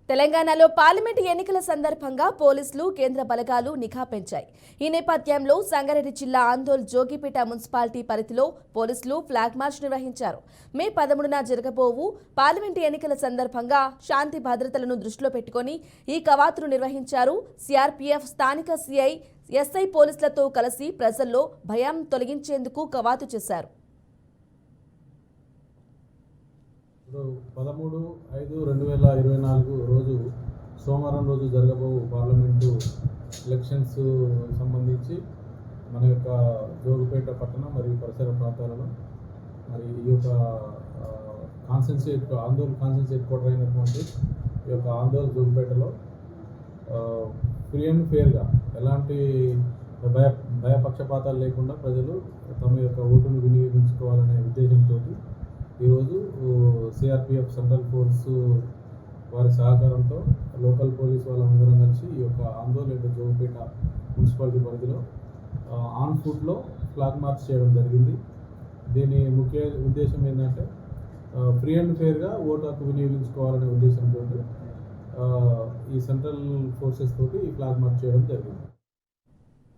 తెలంగాణలో పార్లమెంటు ఎన్నికల సందర్భంగా పోలీసులు కేంద్ర బలగాలు నిఘా పెంచాయి. ఈ నేపథ్యంలో సంగారెడ్డి జిల్లా ఆందోళ్ జోగిపేట మున్సిపాలిటీ పరిధిలో పోలీసులు ఫ్లాగ్ మార్చ్ నిర్వహించారు. మే 13న జరగబోవు పార్లమెంటు ఎన్నికల సందర్భంగా శాంతి భద్రతలను దృష్టిలో పెట్టుకుని ఈ కవాతును నిర్వహించారు. సిఆర్పీఎఫ్ స్థానిక సిఐ, ఎస్ఐ పోలీసులతో కలిసి ప్రజల్లో భయం తొలగించేందుకు కవాతు చేశారు. 13/5/2024 రోజు సోమవారం రోజు జరగబోవు పార్లమెంటు ఎలక్షన్స్ సంబంధించి మన యొక్క జోగిపేట పట్టణం మరియు పరిసర ప్రాంతాలలో మరి ఈ యొక్క ఆందోళన కాన్సెన్సీ హెడ్ క్వార్టర్ అయినటువంటి ఈ యొక్క ఆందోళన జోగిపేటలో ఫ్రీ అండ్ ఫేర్గా ఎలాంటి భయపక్షపాతాలు లేకుండా ప్రజలు తమ యొక్క ఓటును వినియోగించుకోవాలనే ఉద్దేశంతో ఈరోజు సిఆర్పిఎఫ్ సెంట్రల్ ఫోర్స్ వారి సహకారంతో లోకల్ పోలీస్ వాళ్ళందరం కలిసి ఈ యొక్క ఆందోళన జోగిపేట మున్సిపాలిటీ పరిధిలో ఆన్ ఫుట్లో ఫ్లాగ్ మార్చ్ చేయడం జరిగింది. దీని ముఖ్య ఉద్దేశం ఏంటంటే ఫ్రీ అండ్ ఫేర్గా ఓటు హక్కు వినియోగించుకోవాలనే ఉద్దేశంతో ఈ సెంట్రల్ ఫోర్సెస్ తోటి ఈ ఫ్లాగ్ మార్చ్ చేయడం జరిగింది.